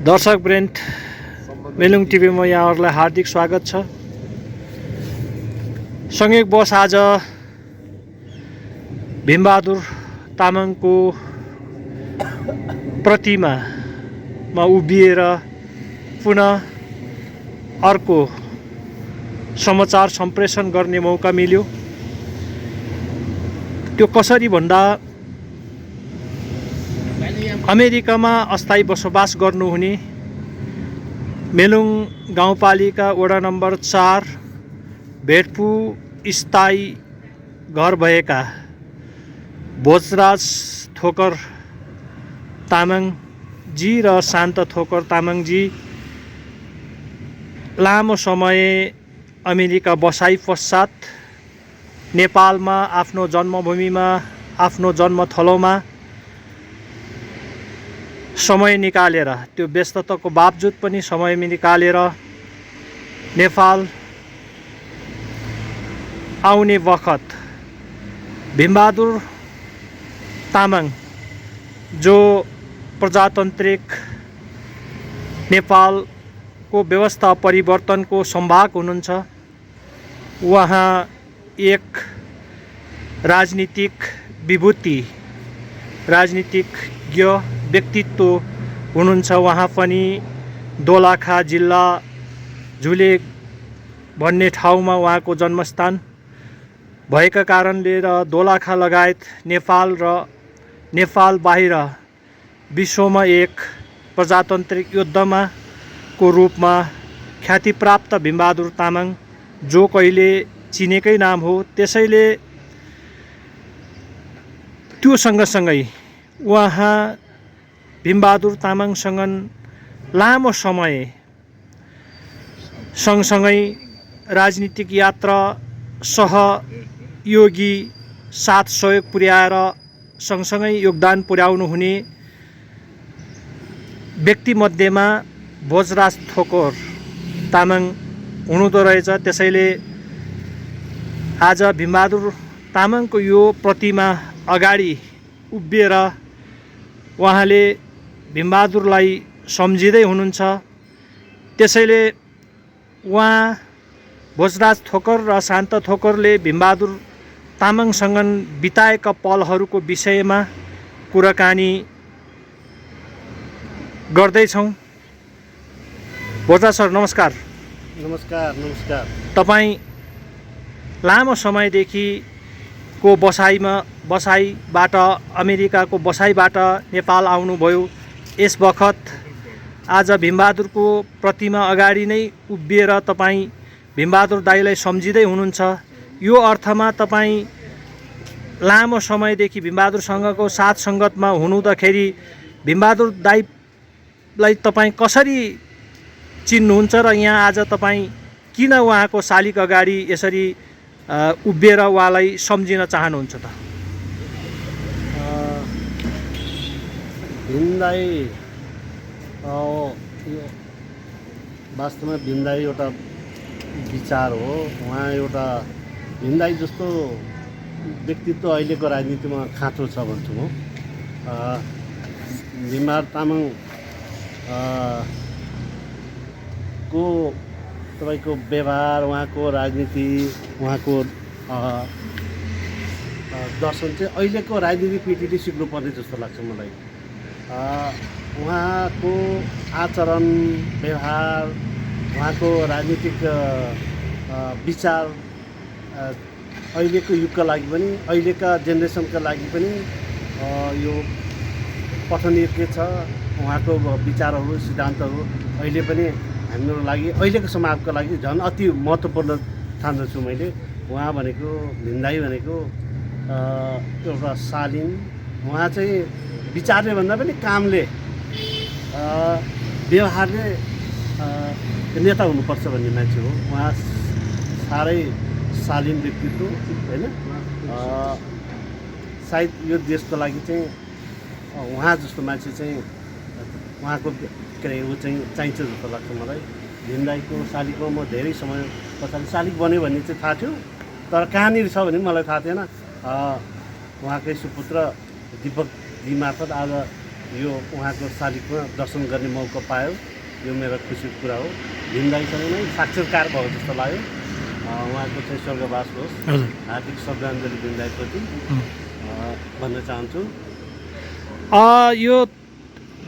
दर्शक ब्रेन्ट मेलुङ टिभीमा यहाँहरूलाई हार्दिक स्वागत छ। संयोगवश आज भीमबहादुर तामाङको प्रतिमामा उभिएर पुनः अर्को समाचार सम्प्रेषण गर्ने मौका मिल्यो। त्यो कसरी भन्दा अमेरिकामा अस्थायी बसोबास गर्नुहुने मेलुङ गाउँपालिका वडा नम्बर 4 भेटपु स्थायी घर भएका भोजराज थोकर तामाङजी र शान्त थोकर तामाङजी लामो समय अमेरिका बसाइ पश्चात नेपालमा आफ्नो जन्मभूमिमा आफ्नो जन्मथलोमा समय निकालेर त्यो व्यस्तताको बावजुद पनि समय निकालेर नेपाल आउने बखत भीमबहादुर तामाङ जो प्रजातान्त्रिक नेपालको व्यवस्था परिवर्तनको संवाहक हुनुहुन्छ। उहाँ एक राजनीतिक विभूति राजनीतिज्ञ व्यक्तित्व हुनुहुन्छ। उहाँ पनि दोलखा जिल्ला झुले भन्ने ठाउँमा उहाँको जन्मस्थान भएका कारणले र दोलखा लगायत नेपाल र नेपाल बाहिर विश्वमा एक प्रजातान्त्रिक योद्धामा को रूपमा ख्यातिप्राप्त भीमबहादुर तामाङ जो कहिले चिनेकै नाम हो। त्यसैले त्यो सँगसँगै उहाँ भीमबहादुर तामाङसँग लामो समय सँगसँगै राजनीतिक यात्रा सहयोगी साथ सहयोग पुर्याएर सँगसँगै योगदान पुर्याउनु हुने व्यक्तिमध्येमा भोजराज थोकर तामाङ हुनुहुँदो रहेछ। त्यसैले आज भीमबहादुर तामाङको यो प्रतिमा अगाडि उभिएर उहाँले भीमबहादुरलाई सम्झिँदै हुनुहुन्छ। त्यसैले उहाँ भोजराज थोकर र शान्त थोकरले भीमबहादुर तामाङसँग बिताएका पलहरूको विषयमा कुराकानी गर्दैछौँ। भोजराज सर नमस्कार। नमस्कार। तपाईँ लामो समयदेखि को बसाइबाट अमेरिकाको बसाइबाट नेपाल आउनुभयो। यस बखत आज भीमबहादुरको प्रतिमा अगाडि नै उभिएर तपाईँ भीमबहादुर दाइलाई सम्झिँदै हुनुहुन्छ। यो अर्थमा तपाईँ लामो समयदेखि भीमबहादुरसँगको साथ सङ्गतमा हुनुहुँदाखेरि भीमबहादुर दाइलाई तपाईँ कसरी चिन्नुहुन्छ र यहाँ आज तपाईँ किन उहाँको शालिग अगाडि यसरी उभिएर उहाँलाई सम्झिन चाहनुहुन्छ त? भीम दाइ वास्तवमा भीम दाइ एउटा विचार हो। उहाँ एउटा भीम दाइ जस्तो व्यक्तित्व अहिलेको राजनीतिमा खाँचो छ भन्छु म। भीमबहादुर तामाङ को तपाईँको व्यवहार, उहाँको राजनीति, उहाँको दर्शन चाहिँ अहिलेको राजनीतिक पिँढीले सिक्नुपर्ने जस्तो लाग्छ मलाई। उहाँको आचरण व्यवहार, उहाँको राजनीतिक विचार अहिलेको युगका लागि पनि, अहिलेका जेनेरेसनका लागि पनि यो पठनीय छ। उहाँको विचारहरू, सिद्धान्तहरू अहिले पनि हाम्रो लागि, अहिलेको समाजको लागि झन् अति महत्त्वपूर्ण ठान्दछु मैले। उहाँ भनेको भीम दाइ भनेको एउटा शालीन, उहाँ चाहिँ विचारले भन्दा पनि कामले, व्यवहारले नेता हुनुपर्छ भन्ने मान्छे हो। उहाँ साह्रै शालीन व्यक्तित्व होइन। सायद यो देशको लागि चाहिँ उहाँ जस्तो मान्छे चाहिँ उहाँको ऊ चाहिँ चाहिन्छ जस्तो लाग्छ मलाई। भीम दाइको शालिगमा म धेरै समय पछाडि शालिग बन्यो भन्ने चाहिँ थाहा थियो, तर कहाँनिर छ भने मलाई थाहा थिएन। उहाँकै सुपुत्र दिपक जी मार्फत आज यो उहाँको शालिगमा दर्शन गर्ने मौका पायो, यो मेरो खुसीको कुरा हो। भीमदाईसँग नै साक्षात्कार भयो जस्तो लाग्यो। उहाँको चाहिँ स्वर्गवास होस्, हार्दिक श्रद्धाञ्जली भीमदाईप्रति भन्न चाहन्छु। यो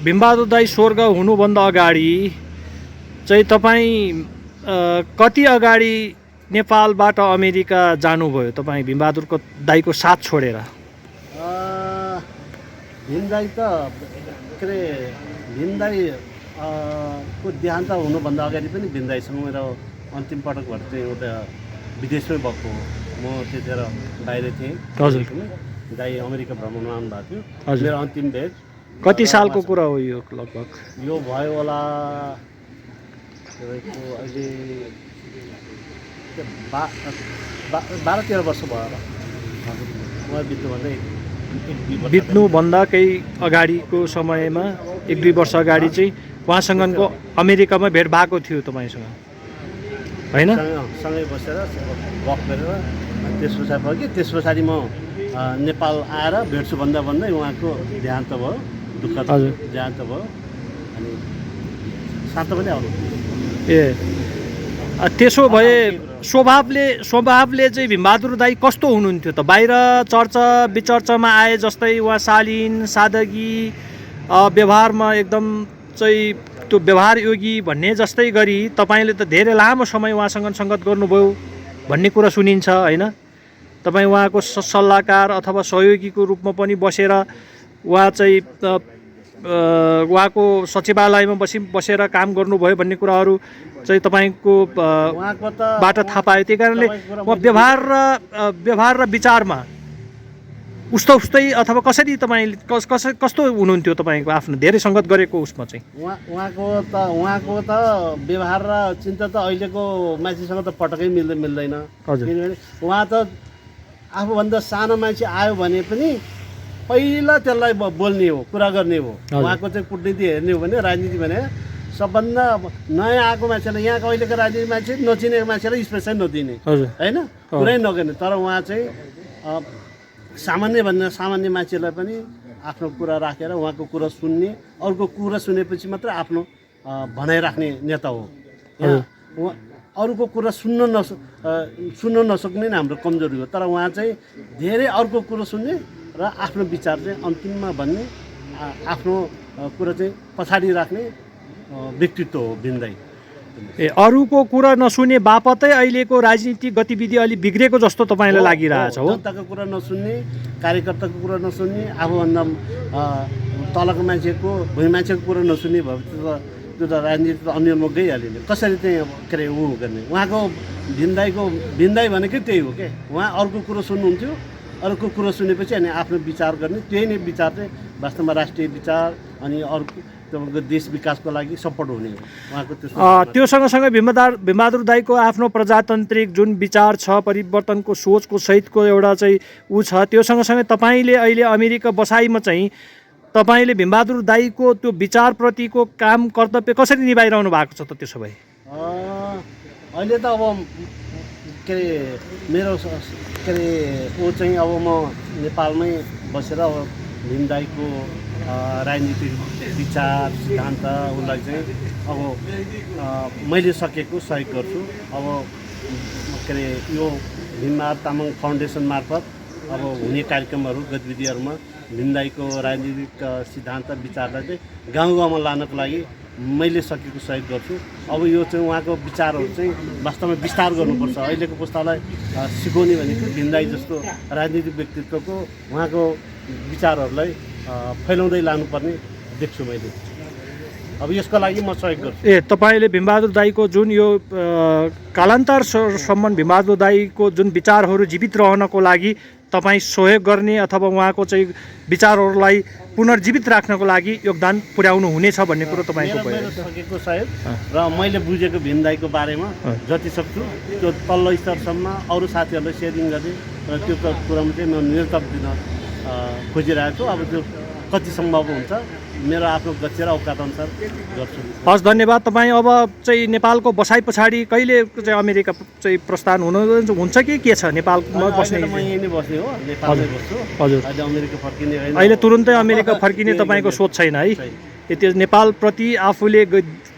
भीमबहादुर दाई स्वर्ग हुनुभन्दा अगाडि चाहिँ तपाईँ कति अगाडि नेपालबाट अमेरिका जानुभयो तपाईँ भीमबहादुरको दाईको साथ छोडेर? भीमदाई त के अरे भीमदाई को देहान्त हुनुभन्दा अगाडि पनि भीमदाईसँग मेरो अन्तिम पटकबाट चाहिँ एउटा विदेशमै भएको हो। म त्यतिखेर बाहिर थिएँ। हजुर। दाई अमेरिका भ्रमणमा आउनुभएको थियो। हजुर। मेरो अन्तिम भेट कति सालको कुरा हो यो लगभग? यो भयो होला तपाईँको अहिले 12-13 वर्ष भयो होला। उहाँ बित्नुभन्दा केही अगाडिको समयमा 1-2 वर्ष अगाडि चाहिँ उहाँसँगको अमेरिकामा भेट भएको थियो तपाईँसँग, होइन? सँगै बसेर गफ गरेर त्यस पछाडि म नेपाल आएर भेट्छु भन्दा भन्दै उहाँको देहान्त भयो, दुःखद देहान्त भयो। अनि शान्त पनि आउनु। त्यसो भए स्वभावले चाहिँ भीमबहादुर दाई कस्तो हुनुहुन्थ्यो त? बाहिर चर्चा विचर्चामा आए जस्तै उहाँ शालीन, सादगी, व्यवहारमा एकदम चाहिँ त्यो व्यवहार योगी भन्ने जस्तै गरी तपाईँले त धेरै लामो समय उहाँसँग सङ्गत गर्नुभयो भन्ने कुरा सुनिन्छ, होइन? तपाईँ उहाँको सल्लाहकार अथवा सहयोगीको रूपमा पनि बसेर उहाँ चाहिँ उहाँको सचिवालयमा बसेर काम गर्नुभयो भन्ने कुराहरू चाहिँ तपाईँको बाट थाहा पायो। त्यही कारणले व्यवहार र विचारमा उस्तै अथवा कसरी तपाईँ कस्तो हुनुहुन्थ्यो तपाईँको आफ्नो धेरै सङ्गत गरेको उसमा चाहिँ? उहाँको त व्यवहार र चिन्ता त अहिलेको मान्छेसँग त पटक्कै मिल्दैन। किनभने उहाँ त आफूभन्दा सानो मान्छे आयो भने पनि पहिला त्यसलाई बोल्ने हो, कुरा गर्ने हो। उहाँको चाहिँ कूटनीति हेर्ने हो भने, राजनीति भने सबभन्दा नयाँ आएको मान्छेलाई, यहाँको अहिलेको राजनीति मान्छे नचिनेको मान्छेलाई स्पेसल नदिने, होइन, कुरै नगर्ने। तर उहाँ चाहिँ सामान्य मान्छेलाई पनि आफ्नो कुरा राखेर उहाँको कुरा सुन्ने, अर्को कुरा सुनेपछि मात्र आफ्नो भनाइराख्ने नेता हो। अरूको कुरा सुन्न नसक्ने नै हाम्रो कमजोरी हो। तर उहाँ चाहिँ धेरै अर्को कुरो सुन्ने र आफ्नो विचार चाहिँ अन्तिममा भन्ने, आफ्नो कुरा चाहिँ पछाडि राख्ने व्यक्तित्व हो भीमदाई। अरूको कुरा नसुने बापतै अहिलेको राजनीतिक गतिविधि अलि बिग्रेको जस्तो तपाईँलाई लागिरहेछ हो? जनताको कुरा नसुन्ने, कार्यकर्ताको कुरा नसुन्ने, आफूभन्दा तलको मान्छेको भुइँ मान्छेको कुरा नसुन्ने भएपछि त्यो त राजनीति त अन्यलमा गइहाल्यो नि। कसरी चाहिँ के अरे गर्ने? उहाँको भीमदाई भनेकै त्यही हो क्या। उहाँ अर्को कुरो सुन्नुहुन्थ्यो, अर्को कुरो सुनेपछि अनि आफ्नो विचार गर्ने, त्यही नै विचार चाहिँ वास्तवमा राष्ट्रिय विचार अनि अर्को तपाईँको देश विकासको लागि सपोर्ट हुने हो उहाँको। त्यो सँगसँगै भीमबहादुर दाईको आफ्नो प्रजातान्त्रिक जुन विचार छ, परिवर्तनको सोचको सहितको एउटा चाहिँ ऊ छ, त्यो सँगसँगै तपाईँले अहिले अमेरिका बसाइमा चाहिँ तपाईँले भीमबहादुर दाईको त्यो विचारप्रतिको काम कर्तव्य कसरी निभाइरहनु भएको छ त? त्यसो भए अहिले त अब के अरे मेरो के अरे ऊ चाहिँ अब म नेपालमै बसेर अब भीमदाईको राजनीतिक विचार सिद्धान्त उसलाई चाहिँ अब मैले सकेको सहयोग गर्छु। अब के अरे यो भीमबहादुर तामाङ फाउन्डेसन मार्फत अब हुने कार्यक्रमहरू गतिविधिहरूमा भीमदाईको राजनीतिक सिद्धान्त विचारलाई चाहिँ गाउँ गाउँमा लानको लागि मैले सकेको सहयोग गर्छु। अब यो चाहिँ उहाँको विचारहरू चाहिँ वास्तवमा विस्तार गर्नुपर्छ। अहिलेको पुस्तालाई सिकाउने भनेको भीमदाई जस्तो राजनीतिक व्यक्तित्वको उहाँको विचारहरूलाई फैलाउँदै लानुपर्ने देख्छु मैले। अब यसको लागि म सहयोग गर्छु। तपाईँले भीमबहादुर दाईको जुन यो कालान्तरसम्म भीमबहादुर दाईको जुन विचारहरू जीवित रहनको लागि तपाईँ सहयोग गर्ने अथवा उहाँको चाहिँ विचारहरूलाई पुनर्जीवित राख्नको लागि योगदान पुर्याउनु हुनेछ भन्ने कुरो तपाईँको भयो? मेरो सकेको सहयोग र मैले बुझेको भीमदाईको बारेमा जति सक्छु त्यो तल्लो स्तरसम्म अरू साथीहरूलाई सेयरिङ गर्ने र त्यो कुरामा चाहिँ म नेतृत्व दिन खोजिरहेको छु। अब त्यो कति सम्भव हुन्छ मेरो आफ्नो गच्छेर औकात अनुसार गर्छु। हस् धन्यवाद। तपाईँ अब चाहिँ नेपालको बसाइ पछाडि कहिले चाहिँ अमेरिका चाहिँ प्रस्थान हुन्छ के छ? नेपालमा बस्ने? म यहीँ नै बस्ने हो, नेपालमै बस्छु। हजुर। अहिले अमेरिका फर्किने होइन। अहिले तुरुन्तै अमेरिका फर्किने तपाईँको सोच छैन है? यति नेपालप्रति आफूले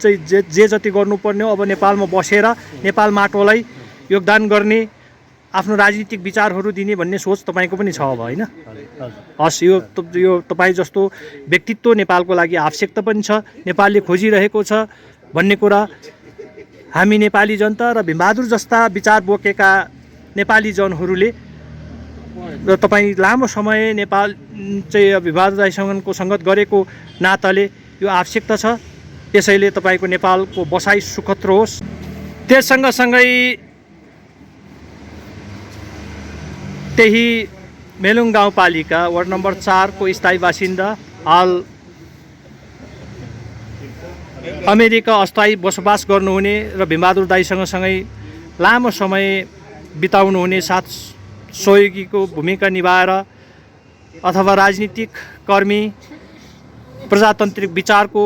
चाहिँ जे जति गर्नुपर्ने हो अब नेपालमा बसेर नेपाल माटोलाई योगदान गर्ने, आफ्नो राजनीतिक विचारहरू दिने भन्ने सोच तपाईँको पनि छ अब, होइन? हस्, यो तपाईँ जस्तो व्यक्तित्व नेपालको लागि आवश्यकता पनि छ, नेपालले खोजिरहेको छ भन्ने कुरा हामी नेपाली जनता र भीमबहादुर जस्ता विचार बोकेका नेपाली जनहरूले र तपाईँ लामो समय नेपाल चाहिँ भीमबहादुर दाइसँगको सङ्गत गरेको नाताले यो आवश्यकता छ। त्यसैले तपाईँको नेपालको बसाइ सुखद रहोस्। त्यससँगसँगै त्यही मेलुङ गाउँपालिका वार्ड नम्बर 4 को स्थायी बासिन्दा, हाल अमेरिका अस्थायी बसोबास गर्नुहुने र भीमबहादुर दाइसँगसँगै लामो समय बिताउनुहुने साथ सहयोगीको भूमिका निभाएर अथवा राजनीतिक कर्मी, प्रजातान्त्रिक विचारको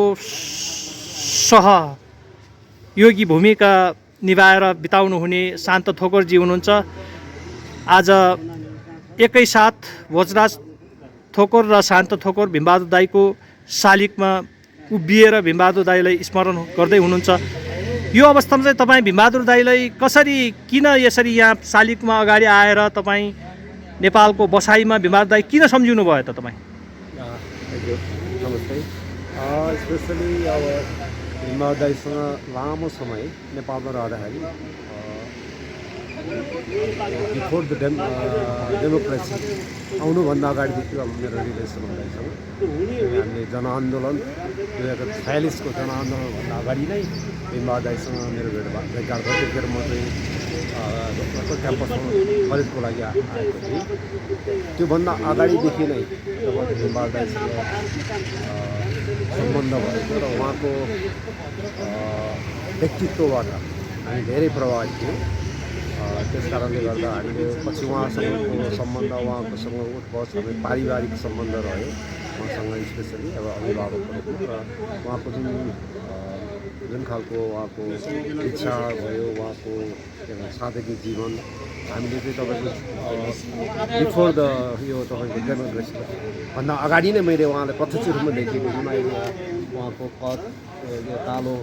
सहयोगी भूमिका निभाएर बिताउनुहुने शान्त थोकरजी हुनुहुन्छ। आज एकैसाथ भोजराज थोकर र शान्त थोकर भीमबहादुर दाइको शालिगमा उभिएर भीमबहादुर दाइलाई स्मरण गर्दै हुनुहुन्छ। यो अवस्थामा चाहिँ तपाईँ भीमबहादुर दाइलाई कसरी, किन यसरी यहाँ शालिगमा अगाडि आएर तपाईँ नेपालको बसाइमा भीमबहादुर दाइ किन सम्झिनु भयो त तपाईँ? नमस्ते। स्पेसली अब भीमबहादुर दाइसँग लामो समय नेपालमा रहँदाखेरि बिफोर द डेमोक्रेसी आउनुभन्दा अगाडिदेखि अब मेरो रिलेसन हुँदैसँग हामीले जनआन्दोलन 2046 को जनआन्दोलनभन्दा अगाडि नै भीमबहादुर दाइसँग मेरो भेटघाट भयो। त्यतिखेर म चाहिँ क्याम्पसमा कलेजको लागि आएको थिएँ। त्योभन्दा अगाडिदेखि नै भीमबहादुर दाइसँग सम्बन्ध भएको र उहाँको व्यक्तित्वबाट हामी धेरै प्रभावित थियौँ। त्यस कारणले गर्दा हामीले पछि उहाँसँगको सम्बन्ध, उहाँकोसँग उठबस, हामी पारिवारिक सम्बन्ध रह्यो उहाँसँग, स्पेसली अब अभिभावकहरूको र उहाँको जुन खालको उहाँको इच्छा भयो, उहाँको सादगी जीवन, हामीले चाहिँ तपाईँको बिफोर द यो तपाईँको डेमोक्रेसी भन्दा अगाडि नै मैले उहाँलाई प्रत्यक्ष रूपमा देखेको जुन अहिले उहाँको कद, यो कालो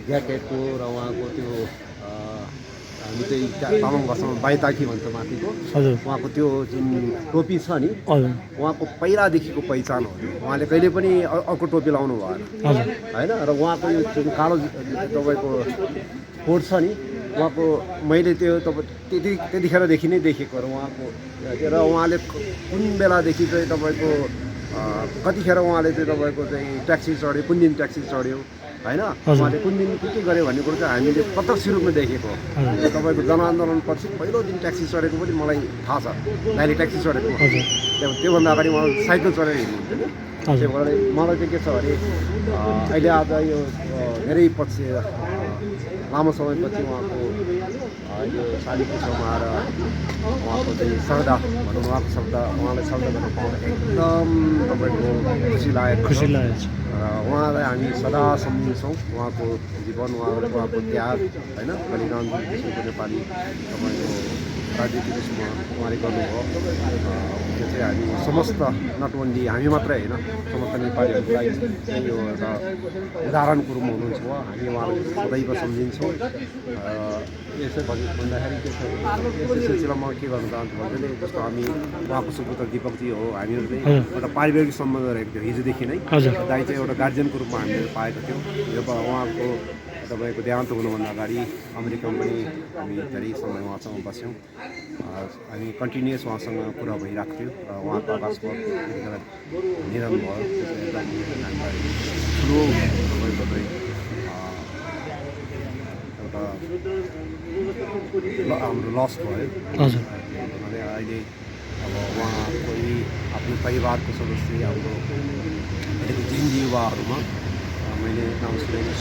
ज्याकेटको र उहाँको त्यो हामी चाहिँ तामाङ भाषामा बाइताकी भन्छ माथिको, उहाँको त्यो जुन टोपी छ नि, उहाँको पहिलादेखिको पहिचान हो। उहाँले कहिले पनि अर्को टोपी लाउनु भएन, होइन? र उहाँको यो जुन कालो तपाईँको कोट छ नि, उहाँको मैले त्यो त्यतिखेरदेखि नै देखेको र उहाँको र उहाँले कुन बेलादेखि चाहिँ तपाईँको कतिखेर उहाँले चाहिँ तपाईँको चाहिँ ट्याक्सी चढ्यो, कुन दिन ट्याक्सी चढ्यो, होइन? उहाँले कुन दिन के गर्यो भन्ने कुरो चाहिँ हामीले प्रत्यक्ष रूपमा देखेको। तपाईँको जनआन्दोलनपछि पहिलो दिन ट्याक्सी चढेको पनि मलाई थाहा छ, दाइले ट्याक्सी चढेको। त्योभन्दा अगाडि उहाँ साइकल चढेर हिँड्नुहुन्थ्यो नि। त्यो भएर मलाई चाहिँ के छ भने अहिले आज यो धेरै पछि लामो समयपछि उहाँको यो शालिगको छेउमा आएर उहाँको चाहिँ श्रद्धा भनौँ, उहाँको शब्द, उहाँलाई शब्द गर्न पाउँदा एकदम तपाईँको खुसी लागेको छ। र उहाँलाई हामी सदा सम्झिन्छौँ, उहाँको जीवन, उहाँको त्याग, होइन, बलिदान त्यसको नेपाली तपाईँको राजनीतिमा उहाँले गर्नुभयो। त्यो चाहिँ हामी समस्त, नट ओन्ली हामी मात्रै होइन, समस्त नेपालीहरूलाई यो एउटा उदाहरणको रूपमा हुनुहुन्छ उहाँ। हामी उहाँलाई सदैव सम्झिन्छौँ। यसो भन्दाखेरि के छ, यस सिलसिलामा के गर्नु चाहन्छु भन्दाखेरि जस्तो हामी उहाँको सुपुत्र दिपकजी हो, हामीहरू चाहिँ एउटा पारिवारिक सम्बन्ध रहेको थियो हिजोदेखि नै। दाइ चाहिँ एउटा गार्जियनको रूपमा हामीले पाएको थियौँ। जब उहाँको तपाईँको देहान्त हुनुभन्दा अगाडि अमेरिकामा पनि हामी धेरै समय उहाँसँग बस्यौँ। हामी कन्टिन्युस उहाँसँग कुरा भइरहेको थियो र उहाँको आकाशमा त्यतिखेर निधन भयो। हामीलाई ठुलो तपाईँको चाहिँ एउटा हाम्रो लस भयो। अनि अहिले अब उहाँ कोही आफ्नो परिवारको सदस्य, हाम्रो अहिलेको जिन्जी युवाहरूमा मैले नाम सुनेको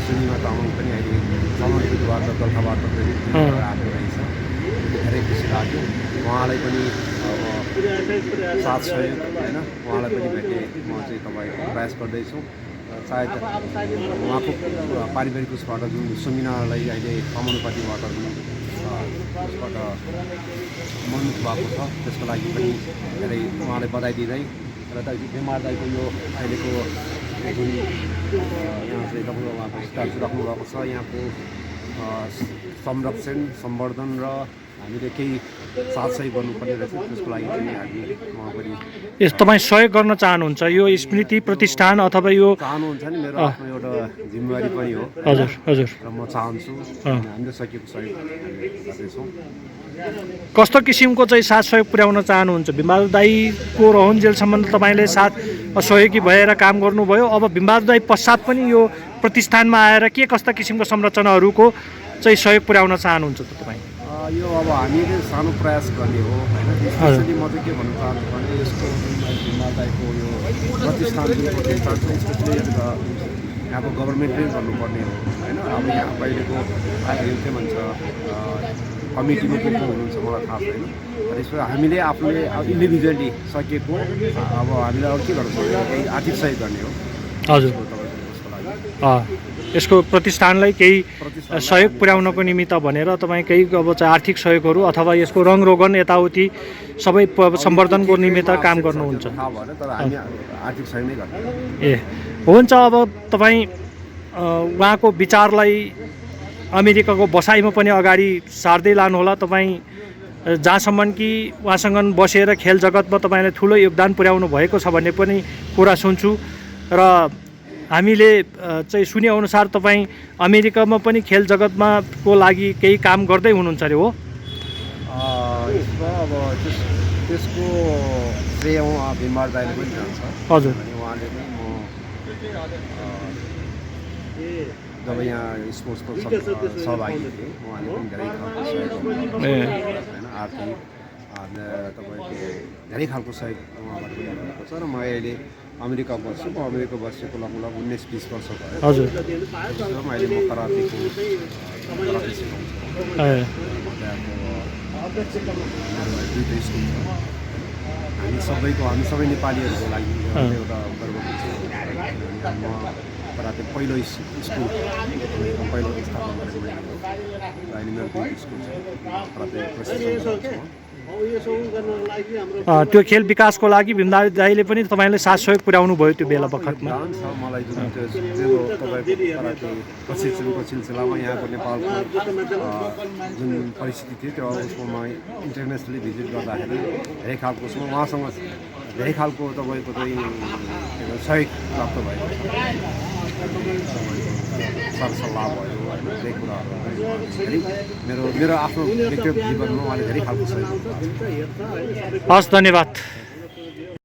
सुनिमा तामाङ पनि अहिले समन्वितबाट गोर्खाबाट आएको रहेछ। धेरै खुसी लाग्यो। उहाँलाई पनि अब साथ सहयोग होइन उहाँलाई पनि भेट्ने म चाहिँ तपाईँको प्रयास गर्दैछु सायद उहाँको पारिवारिक उसबाट जुन सुमिनालाई अहिले समानुपातिबाट जुन उसबाट मर्नु भएको छ त्यसको लागि पनि धेरै उहाँलाई बधाई दिँदै र बिमार दाइको यो अहिलेको जुन यहाँ चाहिँ तपाईँको उहाँको स्ट्याचु राख्नुभएको छ यहाँको संरक्षण सम्वर्धन र हामीले केही साथसाथ गर्नुपर्ने रहेछ त्यसको लागि चाहिँ हामी पनि यस तपाईँ सहयोग गर्न चाहनुहुन्छ यो स्मृति प्रतिष्ठान अथवा यो चाहनुहुन्छ नि मेरो आफ्नो एउटा जिम्मेवारी पनि हो हजुर हजुर र म चाहन्छु हामीले सकेको सहयोग हामीले गर्दैछौँ कस्तो किसिमको चाहिँ साथ सहयोग पुर्याउन चाहनुहुन्छ भीमबहादुर दाईको रहन्जेलसम्म त तपाईँले साथ सहयोगी भएर काम गर्नुभयो अब भीमबहादुर दाई पश्चात पनि यो प्रतिष्ठानमा आएर के कस्ता किसिमको संरचनाहरूको चाहिँ सहयोग पुर्याउन चाहनुहुन्छ त तपाईँ यो अब हामीले सानो प्रयास गर्ने हो होइन स्पेसली म चाहिँ के भन्न चाहन्छु भने यसको भीमबहादुर दाईको यो प्रतिष्ठान जुन प्रतिष्ठान छ स्पेसली यहाँको गभर्मेन्टले गर्नुपर्ने हो होइन अब यहाँ अहिलेको यो के भन्छ कमिटीमा को हुनुहुन्छ मलाई थाहा छैन तर यसमा हामीले आफूले इन्डिभिजुअली सकेको अब हामीले अब के गर्न सक्छौँ केही आर्थिक सहयोग गर्ने हो हजुर यसको प्रतिष्ठानलाई केही सहयोग पुर्याउनको निमित्त भनेर तपाईँ केही अब चाहिँ आर्थिक सहयोगहरू अथवा यसको रङरोगन यताउति सबै सम्वर्धनको निमित्त काम गर्नुहुन्छ थाहा भएन तर हामी आर्थिक सहयोग नै गर्छौँ ए हुन्छ अब तपाईँ उहाँको विचारलाई अमेरिकाको बसाइमा पनि अगाडि सार्दै लानुहोला तपाईँ जहाँसम्म कि उहाँसँग बसेर खेल जगतमा तपाईँले ठुलो योगदान पुर्याउनु भएको छ भन्ने पनि कुरा सुन्छु र हामीले चाहिँ सुनेअनुसार तपाईँ अमेरिकामा पनि खेल जगतमा को लागि केही काम गर्दै हुनुहुन्छ अरे हो अब त्यसको श्रेय उहाँ भीमबहादुर दाइले पनि जान्छ हजुर उहाँले पनि म जब यहाँ स्पोर्ट्सको सहभागी थिएँ उहाँले पनि धेरै खालको सहयोग होइन आर्थिक तपाईँको धेरै खालको सहयोग उहाँबाट पनि भएको छ र म अहिले अमेरिका बस्छु म अमेरिका बसेको लगभग 19-20 वर्ष भयो हजुर अहिले म कराते सिकाउँछु दुईवटा स्कुल छ हामी सबै नेपालीहरूको लागि एउटा गर्वको छ म कराते पहिलो स्कुल पहिलो स्थापना गरेको मैले हो अहिले मेरो दुईवटा स्कुल छ कराते प्रशिक्षण त्यो खेल विकासको लागि भीमबहादुर दाईले पनि तपाईँले साथ सहयोग पुर्याउनु भयो त्यो बेला बखतमा मलाई जुन त्यो तपाईँको प्रशिक्षणको सिलसिलामा यहाँको नेपालको जुन परिस्थिति थियो त्यो उसमा इन्टरनेसनली भिजिट गर्दाखेरि धेरै खालको उसमा उहाँसँग धेरै खालको तपाईँको चाहिँ सहयोग प्राप्त भएको सरसल्लाह भयो होइन धेरै कुराहरू धेरै मेरो आफ्नो व्यक्तिगत जीवनमा उहाँले धेरै खालको सहयोग हस् धन्यवाद।